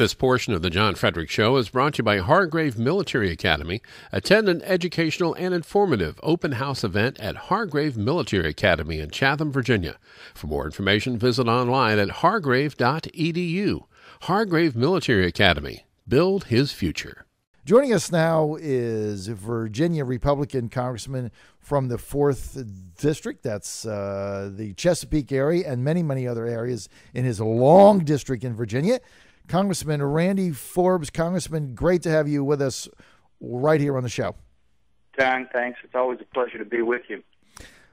This portion of the John Fredericks Show is brought to you by Hargrave Military Academy. Attend an educational and informative open house event at Hargrave Military Academy in Chatham, Virginia. For more information, visit online at hargrave.edu. Hargrave Military Academy. Build his future. Joining us now is Virginia Republican Congressman from the 4th District. That's the Chesapeake area and many, many other areas in his long district in Virginia. Congressman Randy Forbes. Congressman, great to have you with us right here on the show. John, thanks. It's always a pleasure to be with you.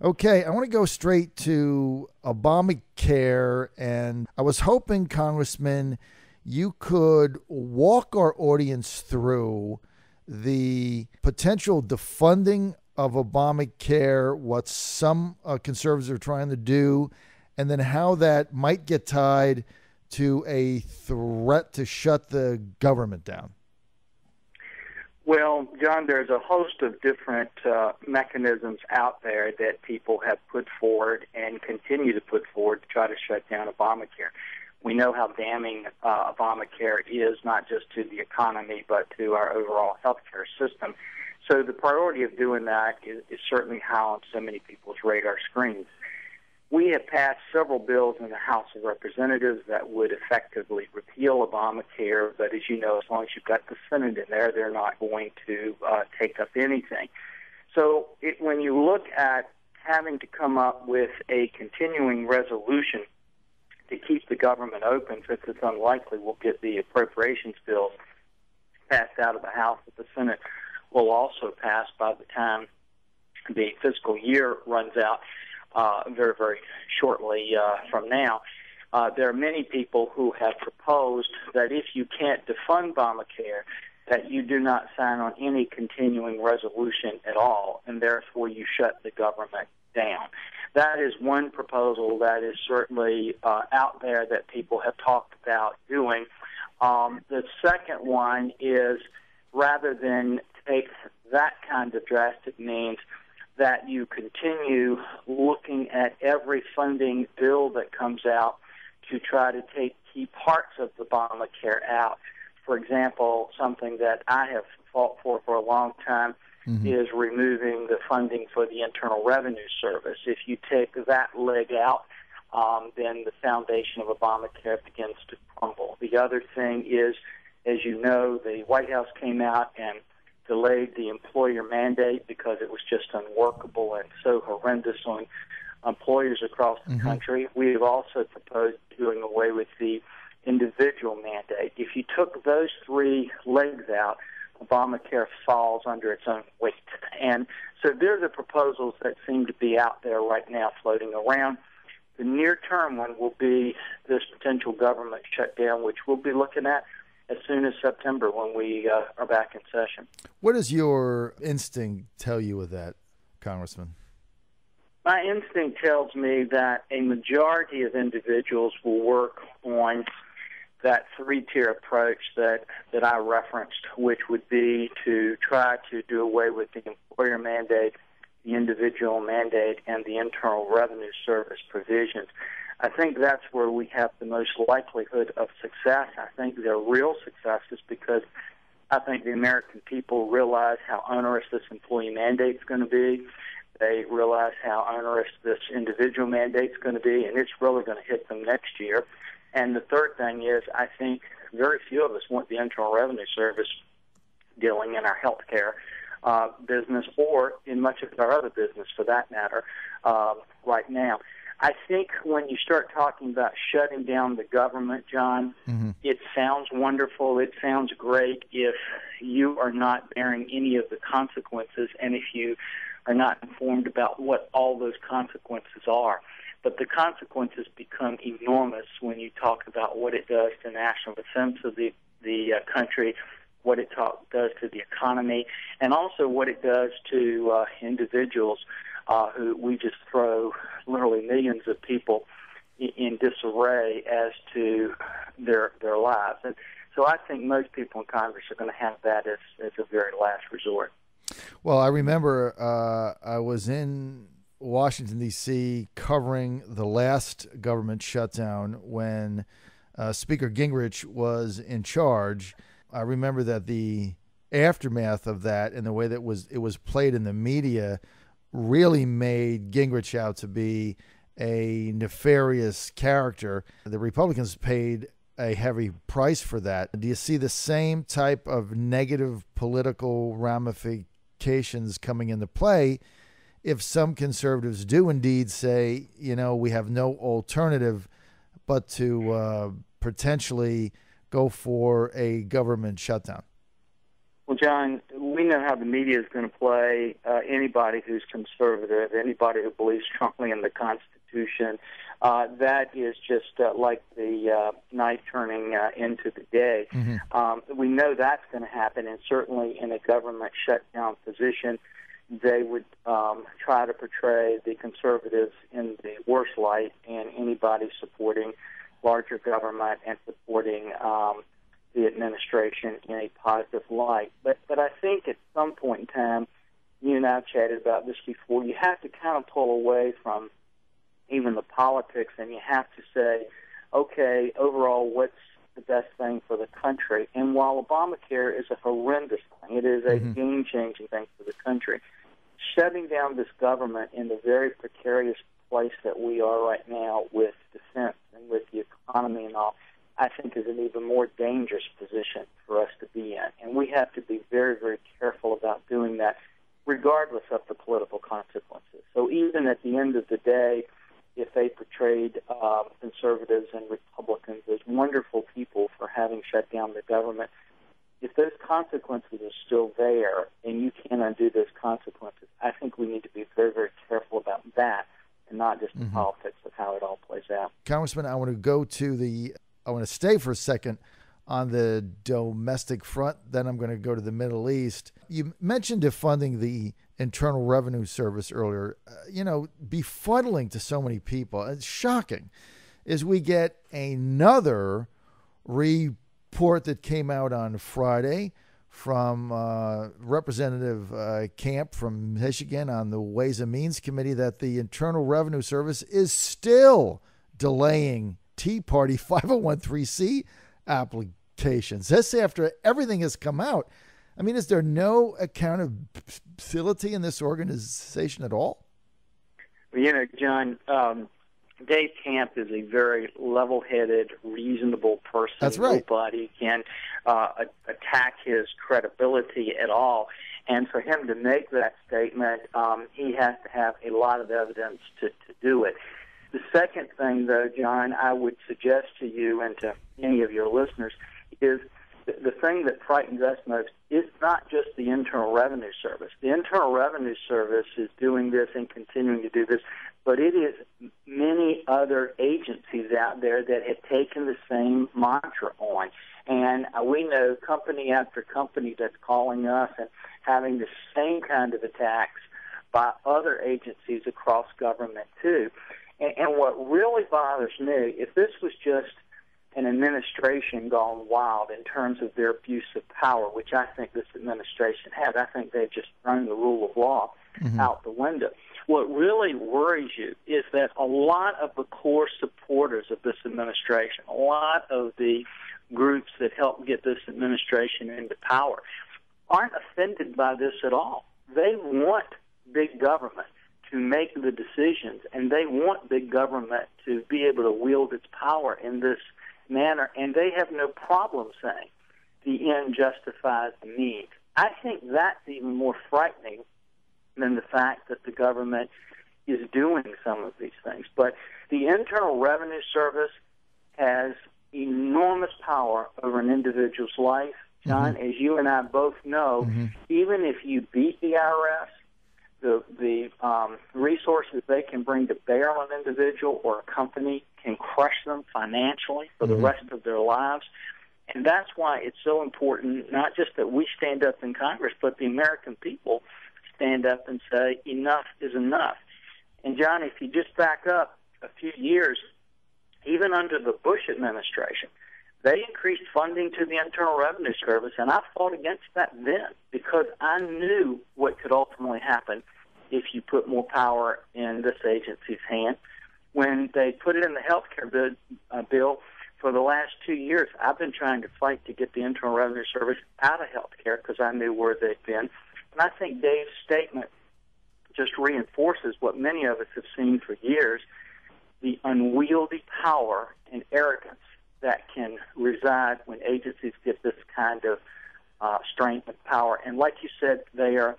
Okay, I want to go straight to Obamacare, and I was hoping, Congressman, you could walk our audience through the potential defunding of Obamacare, what some conservatives are trying to do, and then how that might get tied to a threat to shut the government down. Well, John, there's a host of different mechanisms out there that people have put forward and continue to put forward to try to shut down Obamacare. We know how damning Obamacare is, not just to the economy, but to our overall healthcare system. So the priority of doing that is certainly high on so many people's radar screens. We have passed several bills in the House of Representatives that would effectively repeal Obamacare, but as you know, as long as you've got the Senate in there, they're not going to take up anything. So when you look at having to come up with a continuing resolution to keep the government open, since it's unlikely we'll get the appropriations bills passed out of the House, that the Senate will also pass by the time the fiscal year runs out. Very, very shortly from now. There are many people who have proposed that if you can't defund Obamacare, that you do not sign on any continuing resolution at all, and therefore you shut the government down. That is one proposal that is certainly out there that people have talked about doing. The second one is, rather than take that kind of drastic means, that you continue looking at every funding bill that comes out to try to take key parts of the Obamacare out. For example, something that I have fought for a long time is removing the funding for the Internal Revenue Service. If you take that leg out, then the foundation of Obamacare begins to crumble. The other thing is, as you know, the White House came out and delayed the employer mandate because it was just unworkable and so horrendous on employers across the country. We have also proposed doing away with the individual mandate. If you took those three legs out, Obamacare falls under its own weight. And so they're the proposals that seem to be out there right now floating around. The near-term one will be this potential government shutdown, which we'll be looking at as soon as September when we are back in session. What does your instinct tell you with that, Congressman? My instinct tells me that a majority of individuals will work on that three-tier approach that I referenced, which would be to try to do away with the employer mandate, the individual mandate, and the Internal Revenue Service provisions. I think that's where we have the most likelihood of success. I think they're real successes because I think the American people realize how onerous this employee mandate is going to be. They realize how onerous this individual mandate is going to be, and it's really going to hit them next year. And the third thing is, I think very few of us want the Internal Revenue Service dealing in our health care business or in much of our other business, for that matter, right now. I think when you start talking about shutting down the government, John, it sounds wonderful. It sounds great if you are not bearing any of the consequences and if you are not informed about what all those consequences are. But the consequences become enormous when you talk about what it does to national defense of the country, what it does to the economy, and also what it does to individuals who we just throw literally millions of people in disarray as to their lives. And so I think most people in Congress are going to have that as a very last resort. Well, I remember I was in Washington, D.C. covering the last government shutdown when Speaker Gingrich was in charge. I remember that the aftermath of that and the way that it was played in the media really made Gingrich out to be a nefarious character. The Republicans paid a heavy price for that. Do you see the same type of negative political ramifications coming into play if some conservatives do indeed say, we have no alternative but to potentially go for a government shutdown? Well, John, we know how the media is going to play anybody who's conservative, anybody who believes strongly in the Constitution. That is just like the night turning into the day. Mm-hmm. We know that's going to happen, and certainly in a government shutdown position, they would try to portray the conservatives in the worst light, and anybody supporting larger government and supporting the administration in a positive light. But I think at some point in time, you and I have chatted about this before, you have to kind of pull away from even the politics, and you have to say, okay, overall, what's the best thing for the country? And while Obamacare is a horrendous thing, it is a game-changing thing for the country, shutting down this government in the very precarious place that we are right now with defense and with the economy and all, I think is an even more dangerous position for us to be in. And we have to be very, very careful about doing that, regardless of the political consequences. So even at the end of the day, if they portrayed conservatives and Republicans as wonderful people for having shut down the government, if those consequences are still there and you can't undo those consequences, I think we need to be very, very careful about that and not just the politics of how it all plays out. Congressman, I want to stay for a second on the domestic front, then I'm going to go to the Middle East. You mentioned defunding the Internal Revenue Service earlier. Befuddling to so many people. It's shocking as we get another report that came out on Friday from Representative Camp from Michigan on the Ways and Means Committee that the Internal Revenue Service is still delaying Tea Party 501(c) applications. This after everything has come out. I mean, is there no accountability in this organization at all? Well, John, Dave Camp is a very level-headed, reasonable person. That's right. Nobody can attack his credibility at all. And for him to make that statement, he has to have a lot of evidence to do it. The second thing, though, John, I would suggest to you and to any of your listeners is the thing that frightens us most is not just the Internal Revenue Service. The Internal Revenue Service is doing this and continuing to do this, but it is many other agencies out there that have taken the same mantra on. And we know company after company that's calling us and having the same kind of attacks by other agencies across government, too. And what really bothers me, if this was just an administration gone wild in terms of their abuse of power, which I think this administration has, I think they've just thrown the rule of law out the window. What really worries you is that a lot of the core supporters of this administration, a lot of the groups that help get this administration into power, aren't offended by this at all. They want big government to make the decisions, and they want big government to be able to wield its power in this manner, and they have no problem saying the end justifies the means. I think that's even more frightening than the fact that the government is doing some of these things. But the Internal Revenue Service has enormous power over an individual's life. John, as you and I both know, even if you beat the IRS, the resources they can bring to bear on an individual or a company can crush them financially for the rest of their lives. And that's why it's so important, not just that we stand up in Congress, but the American people stand up and say, enough is enough. And, John, if you just back up a few years, even under the Bush administration, they increased funding to the Internal Revenue Service, and I fought against that then because I knew what could ultimately happen if you put more power in this agency's hand. When they put it in the health care bill for the last 2 years, I've been trying to fight to get the Internal Revenue Service out of health care because I knew where they'd been. And I think Dave's statement just reinforces what many of us have seen for years, the unwieldy power and arrogance that can reside when agencies get this kind of strength and power. And like you said, they are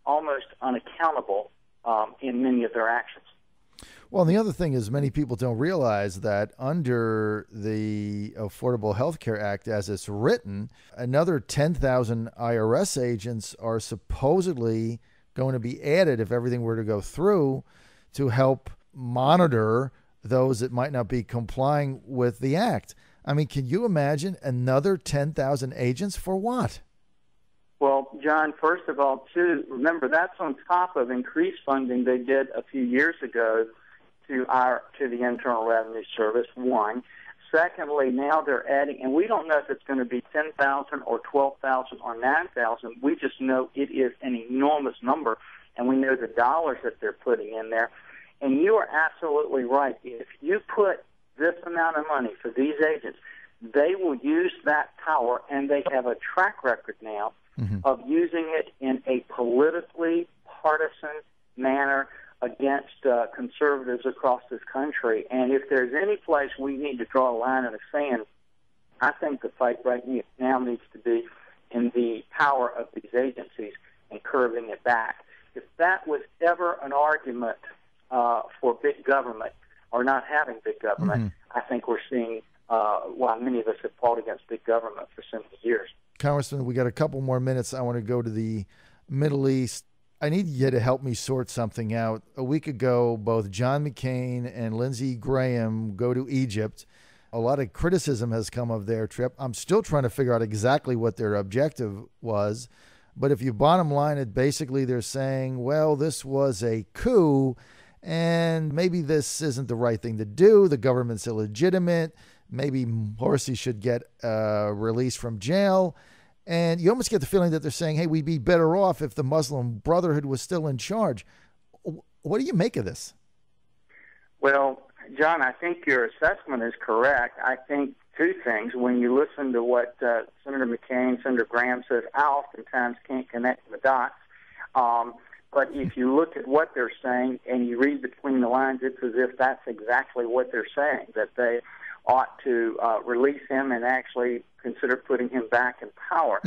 almost unaccountable in many of their actions. Well, the other thing is many people don't realize that under the Affordable Health Care Act as it's written, another 10,000 IRS agents are supposedly going to be added if everything were to go through to help monitor those that might not be complying with the act. I mean, can you imagine another 10,000 agents for what? Well, John, first of all, too, remember that's on top of increased funding they did a few years ago to the Internal Revenue Service, one. Secondly, now they're adding, and we don't know if it's going to be 10,000 or 12,000 or 9,000. We just know it is an enormous number, and we know the dollars that they're putting in there. And you are absolutely right. If you put this amount of money for these agents, they will use that power, and they have a track record now of using it in a politically partisan manner against conservatives across this country. And if there's any place we need to draw a line in the sand, I think the fight right now needs to be in the power of these agencies and curving it back. If that was ever an argument for big government or not having big government, I think we're seeing why many of us have fought against big government for so many years. Congressman, we got a couple more minutes. I want to go to the Middle East. I need you to help me sort something out. A week ago, both John McCain and Lindsey Graham go to Egypt. A lot of criticism has come of their trip. I'm still trying to figure out exactly what their objective was. But if you bottom line it, basically they're saying, well, this was a coup, and maybe this isn't the right thing to do. The government's illegitimate. Maybe Morsi should get released from jail. And you almost get the feeling that they're saying, hey, we'd be better off if the Muslim Brotherhood was still in charge. What do you make of this? Well, John, I think your assessment is correct. I think two things. When you listen to what Senator McCain, Senator Graham says, I oftentimes can't connect the dots. But if you look at what they're saying and you read between the lines, it's as if that's exactly what they're saying, that they ought to release him and actually consider putting him back in power.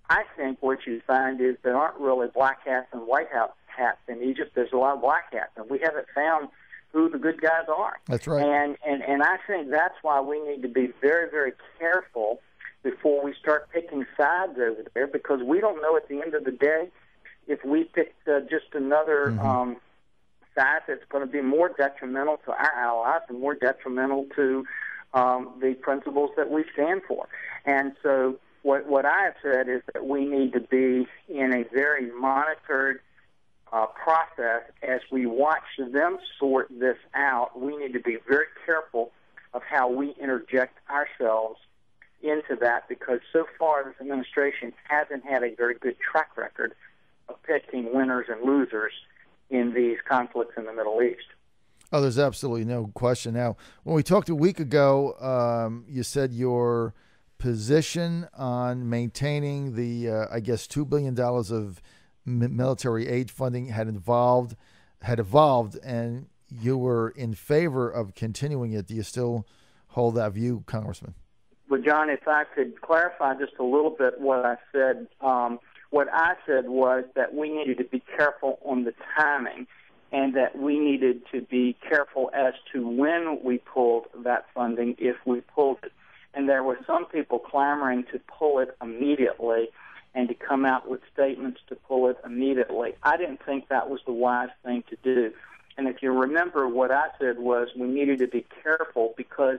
I think what you find is there aren't really black hats and white hats in Egypt. There's a lot of black hats, and we haven't found who the good guys are. That's right. And I think that's why we need to be very, very careful before we start picking sides over there, because we don't know at the end of the day if we pick just another side that's going to be more detrimental to our allies and more detrimental to the principles that we stand for. And so what I have said is that we need to be in a very monitored process as we watch them sort this out. We need to be very careful of how we interject ourselves into that, because so far this administration hasn't had a very good track record of picking winners and losers in these conflicts in the Middle East. Oh, there's absolutely no question. Now, when we talked a week ago, you said your position on maintaining the, I guess, $2 billion of military aid funding had evolved, and you were in favor of continuing it. Do you still hold that view, Congressman? Well, John, if I could clarify just a little bit what I said. What I said was that we needed to be careful on the timing, and that we needed to be careful as to when we pulled that funding, if we pulled it. And there were some people clamoring to pull it immediately and to come out with statements to pull it immediately. I didn't think that was the wise thing to do. And if you remember, what I said was we needed to be careful, because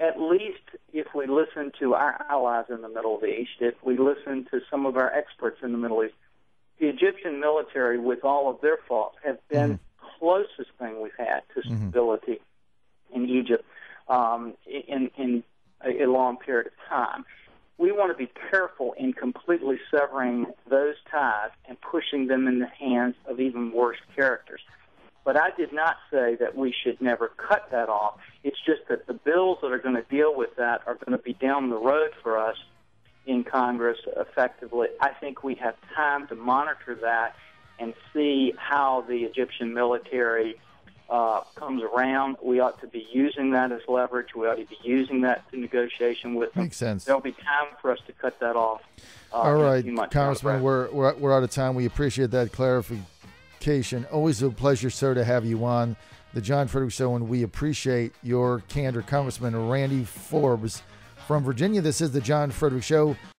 at least if we listen to our allies in the Middle East, if we listen to some of our experts in the Middle East, the Egyptian military, with all of their faults, have been the closest thing we've had to stability in Egypt in a long period of time. We want to be careful in completely severing those ties and pushing them in the hands of even worse characters. But I did not say that we should never cut that off. It's just that the bills that are going to deal with that are going to be down the road for us in Congress effectively. I think we have time to monitor that and see how the Egyptian military comes around. We ought to be using that as leverage. We ought to be using that to negotiation with them. Makes sense. There'll be time for us to cut that off. All right, in a few months. Congressman, we're out of time. We appreciate that clarification. Always a pleasure, sir, to have you on the John Fredericks Show, and we appreciate your candor. Congressman Randy Forbes from Virginia. This is the John Fredericks Show.